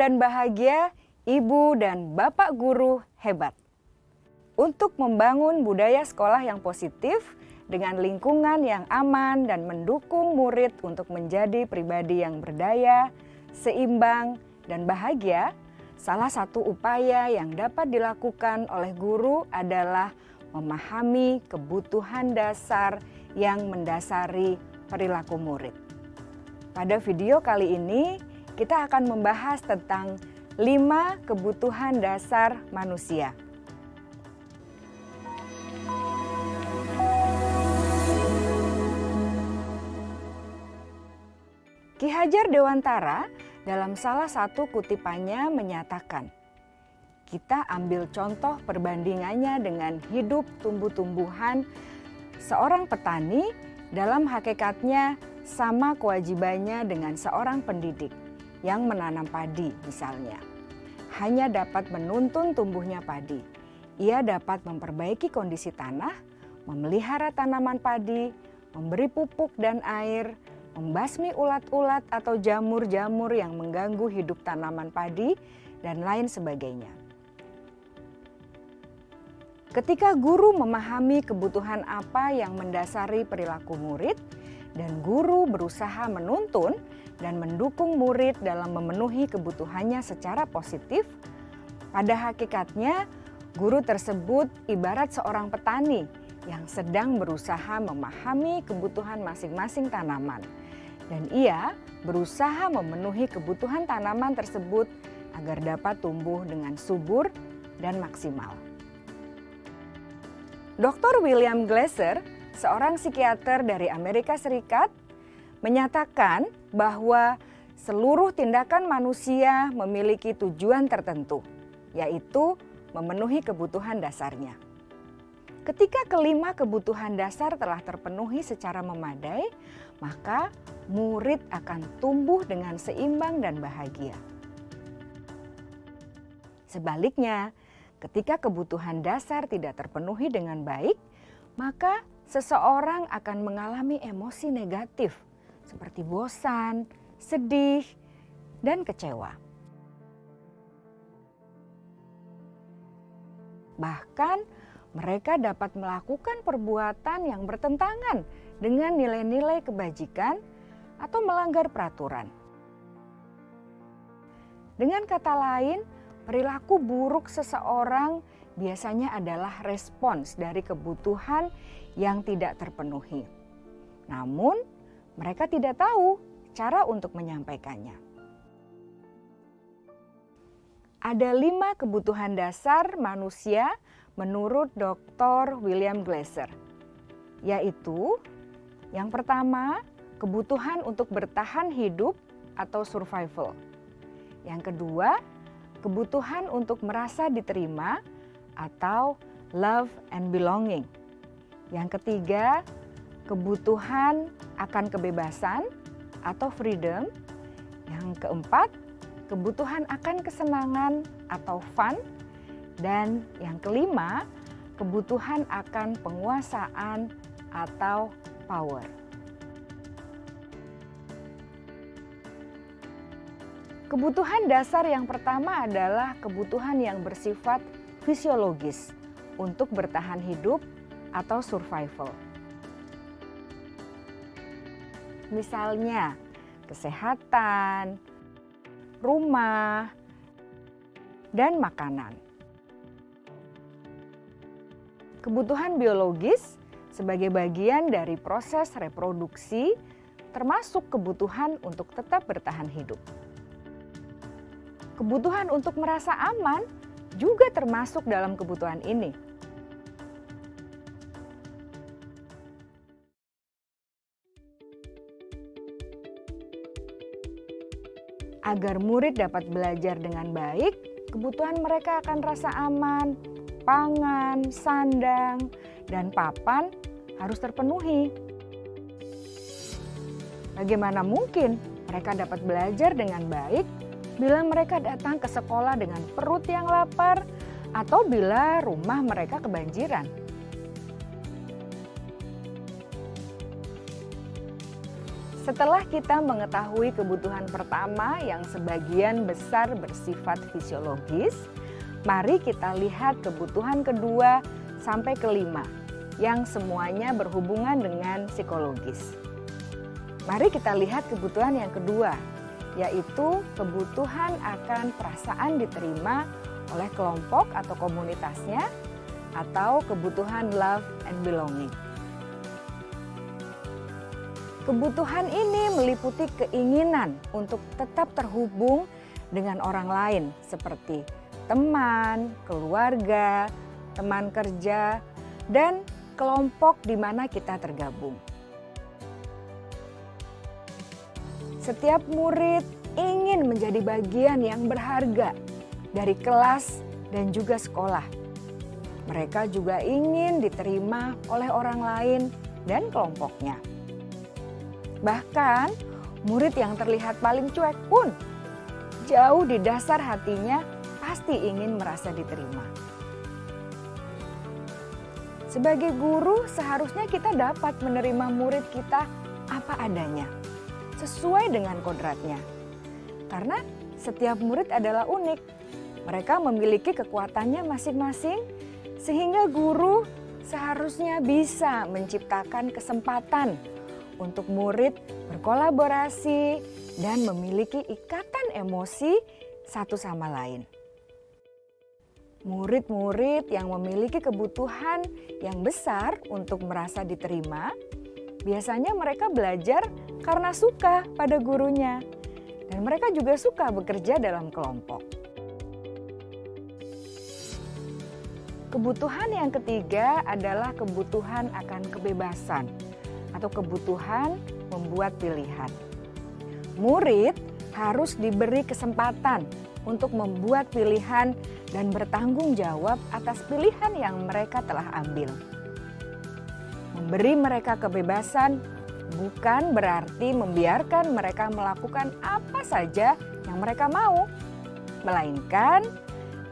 dan bahagia, ibu dan bapak guru hebat. Untuk membangun budaya sekolah yang positif dengan lingkungan yang aman dan mendukung murid untuk menjadi pribadi yang berdaya, seimbang, dan bahagia, salah satu upaya yang dapat dilakukan oleh guru adalah memahami kebutuhan dasar yang mendasari perilaku murid. Pada video kali ini, kita akan membahas tentang 5 kebutuhan dasar manusia. Ki Hajar Dewantara dalam salah satu kutipannya menyatakan, kita ambil contoh perbandingannya dengan hidup tumbuh-tumbuhan. Seorang petani dalam hakikatnya sama kewajibannya dengan seorang pendidik yang menanam padi misalnya. Hanya dapat menuntun tumbuhnya padi. Ia dapat memperbaiki kondisi tanah, memelihara tanaman padi, memberi pupuk dan air, membasmi ulat-ulat atau jamur-jamur yang mengganggu hidup tanaman padi, dan lain sebagainya. Ketika guru memahami kebutuhan apa yang mendasari perilaku murid, dan guru berusaha menuntun dan mendukung murid dalam memenuhi kebutuhannya secara positif, pada hakikatnya guru tersebut ibarat seorang petani yang sedang berusaha memahami kebutuhan masing-masing tanaman. Dan ia berusaha memenuhi kebutuhan tanaman tersebut agar dapat tumbuh dengan subur dan maksimal. Dr. William Glasser, seorang psikiater dari Amerika Serikat, menyatakan bahwa seluruh tindakan manusia memiliki tujuan tertentu, yaitu memenuhi kebutuhan dasarnya. Ketika kelima kebutuhan dasar telah terpenuhi secara memadai, maka murid akan tumbuh dengan seimbang dan bahagia. Sebaliknya, ketika kebutuhan dasar tidak terpenuhi dengan baik, maka seseorang akan mengalami emosi negatif seperti bosan, sedih, dan kecewa. Bahkan mereka dapat melakukan perbuatan yang bertentangan dengan nilai-nilai kebajikan atau melanggar peraturan. Dengan kata lain, perilaku buruk seseorang biasanya adalah respons dari kebutuhan yang tidak terpenuhi. Namun, mereka tidak tahu cara untuk menyampaikannya. Ada 5 kebutuhan dasar manusia menurut Dr. William Glasser, yaitu yang pertama, kebutuhan untuk bertahan hidup atau survival. Yang kedua, kebutuhan untuk merasa diterima atau love and belonging. Yang ketiga, kebutuhan akan kebebasan atau freedom. Yang keempat, kebutuhan akan kesenangan atau fun. Dan yang kelima, kebutuhan akan penguasaan atau power. Kebutuhan dasar yang pertama adalah kebutuhan yang bersifat fisiologis untuk bertahan hidup atau survival. Misalnya, kesehatan, rumah, dan makanan. Kebutuhan biologis sebagai bagian dari proses reproduksi, termasuk kebutuhan untuk tetap bertahan hidup. Kebutuhan untuk merasa aman juga termasuk dalam kebutuhan ini. Agar murid dapat belajar dengan baik, kebutuhan mereka akan rasa aman, pangan, sandang, dan papan harus terpenuhi. Bagaimana mungkin mereka dapat belajar dengan baik bila mereka datang ke sekolah dengan perut yang lapar atau bila rumah mereka kebanjiran? Setelah kita mengetahui kebutuhan pertama yang sebagian besar bersifat fisiologis, mari kita lihat kebutuhan kedua sampai kelima yang semuanya berhubungan dengan psikologis. Mari kita lihat kebutuhan yang kedua, yaitu kebutuhan akan perasaan diterima oleh kelompok atau komunitasnya, atau kebutuhan love and belonging. Kebutuhan ini meliputi keinginan untuk tetap terhubung dengan orang lain seperti teman, keluarga, teman kerja, dan kelompok di mana kita tergabung. Setiap murid ingin menjadi bagian yang berharga dari kelas dan juga sekolah. Mereka juga ingin diterima oleh orang lain dan kelompoknya. Bahkan murid yang terlihat paling cuek pun jauh di dasar hatinya pasti ingin merasa diterima. Sebagai guru seharusnya kita dapat menerima murid kita apa adanya, sesuai dengan kodratnya. Karena setiap murid adalah unik. Mereka memiliki kekuatannya masing-masing sehingga guru seharusnya bisa menciptakan kesempatan untuk murid berkolaborasi dan memiliki ikatan emosi satu sama lain. Murid-murid yang memiliki kebutuhan yang besar untuk merasa diterima, biasanya mereka belajar karena suka pada gurunya, dan mereka juga suka bekerja dalam kelompok. Kebutuhan yang ketiga adalah kebutuhan akan kebebasan atau kebutuhan membuat pilihan. Murid harus diberi kesempatan untuk membuat pilihan dan bertanggung jawab atas pilihan yang mereka telah ambil. Memberi mereka kebebasan bukan berarti membiarkan mereka melakukan apa saja yang mereka mau, melainkan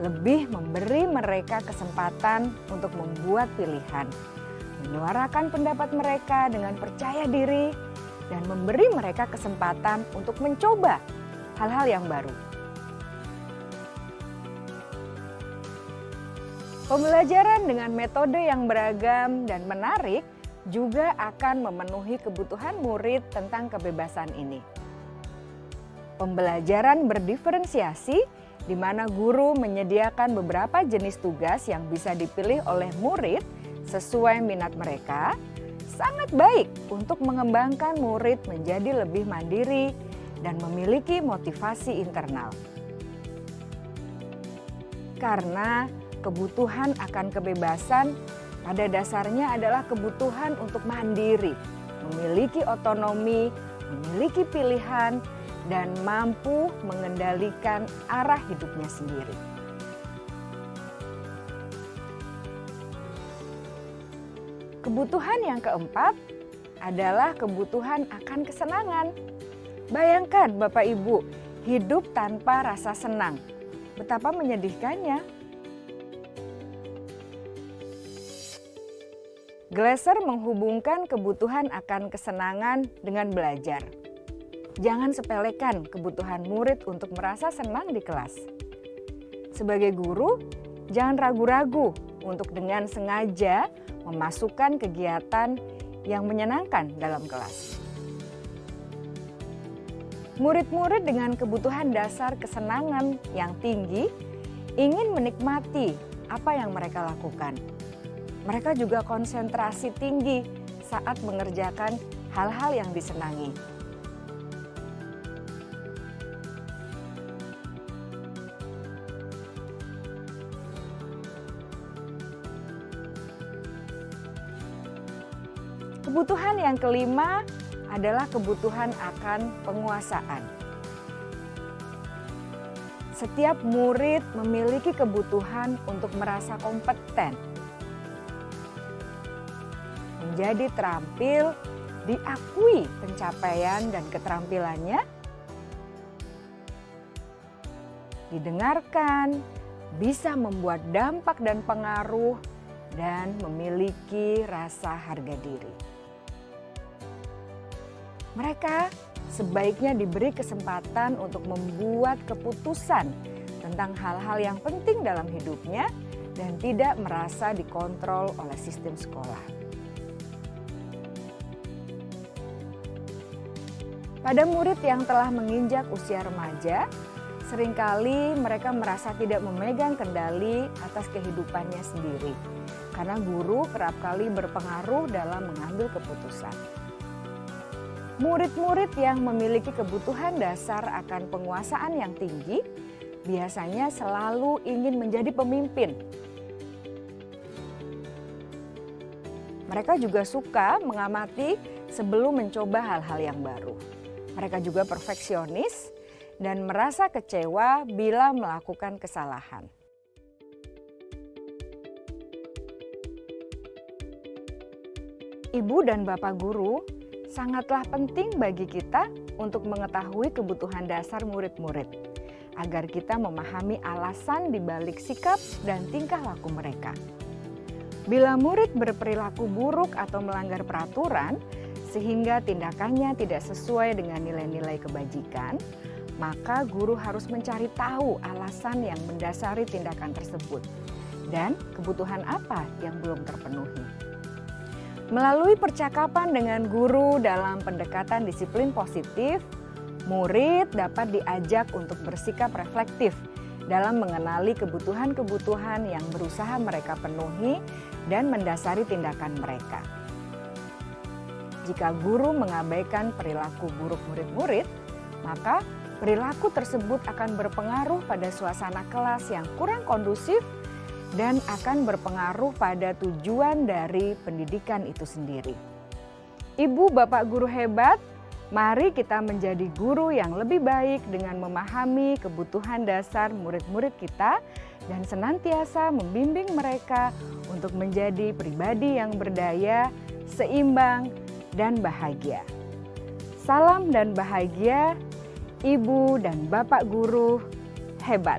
lebih memberi mereka kesempatan untuk membuat pilihan, menyuarakan pendapat mereka dengan percaya diri, dan memberi mereka kesempatan untuk mencoba hal-hal yang baru. Pembelajaran dengan metode yang beragam dan menarik juga akan memenuhi kebutuhan murid tentang kebebasan ini. Pembelajaran berdiferensiasi di mana guru menyediakan beberapa jenis tugas yang bisa dipilih oleh murid sesuai minat mereka, sangat baik untuk mengembangkan murid menjadi lebih mandiri dan memiliki motivasi internal. Karena kebutuhan akan kebebasan pada dasarnya adalah kebutuhan untuk mandiri, memiliki otonomi, memiliki pilihan, dan mampu mengendalikan arah hidupnya sendiri. Kebutuhan yang keempat adalah kebutuhan akan kesenangan. Bayangkan Bapak Ibu, hidup tanpa rasa senang. Betapa menyedihkannya. Glasser menghubungkan kebutuhan akan kesenangan dengan belajar. Jangan sepelekan kebutuhan murid untuk merasa senang di kelas. Sebagai guru, jangan ragu-ragu untuk dengan sengaja memasukkan kegiatan yang menyenangkan dalam kelas. Murid-murid dengan kebutuhan dasar kesenangan yang tinggi ingin menikmati apa yang mereka lakukan. Mereka juga konsentrasi tinggi saat mengerjakan hal-hal yang disenangi. Kebutuhan yang kelima adalah kebutuhan akan penguasaan. Setiap murid memiliki kebutuhan untuk merasa kompeten, menjadi terampil, diakui pencapaian dan keterampilannya, didengarkan, bisa membuat dampak dan pengaruh, dan memiliki rasa harga diri. Mereka sebaiknya diberi kesempatan untuk membuat keputusan tentang hal-hal yang penting dalam hidupnya dan tidak merasa dikontrol oleh sistem sekolah. Pada murid yang telah menginjak usia remaja, seringkali mereka merasa tidak memegang kendali atas kehidupannya sendiri, karena guru kerap kali berpengaruh dalam mengambil keputusan. Murid-murid yang memiliki kebutuhan dasar akan penguasaan yang tinggi biasanya selalu ingin menjadi pemimpin. Mereka juga suka mengamati sebelum mencoba hal-hal yang baru. Mereka juga perfeksionis dan merasa kecewa bila melakukan kesalahan. Ibu dan Bapak guru sangatlah penting bagi kita untuk mengetahui kebutuhan dasar murid-murid, agar kita memahami alasan di balik sikap dan tingkah laku mereka. Bila murid berperilaku buruk atau melanggar peraturan, sehingga tindakannya tidak sesuai dengan nilai-nilai kebajikan, maka guru harus mencari tahu alasan yang mendasari tindakan tersebut dan kebutuhan apa yang belum terpenuhi. Melalui percakapan dengan guru dalam pendekatan disiplin positif, murid dapat diajak untuk bersikap reflektif dalam mengenali kebutuhan-kebutuhan yang berusaha mereka penuhi dan mendasari tindakan mereka. Jika guru mengabaikan perilaku buruk murid-murid, maka perilaku tersebut akan berpengaruh pada suasana kelas yang kurang kondusif dan akan berpengaruh pada tujuan dari pendidikan itu sendiri. Ibu, Bapak guru hebat, mari kita menjadi guru yang lebih baik dengan memahami kebutuhan dasar murid-murid kita dan senantiasa membimbing mereka untuk menjadi pribadi yang berdaya, seimbang, dan bahagia. Salam dan bahagia, Ibu dan Bapak guru hebat.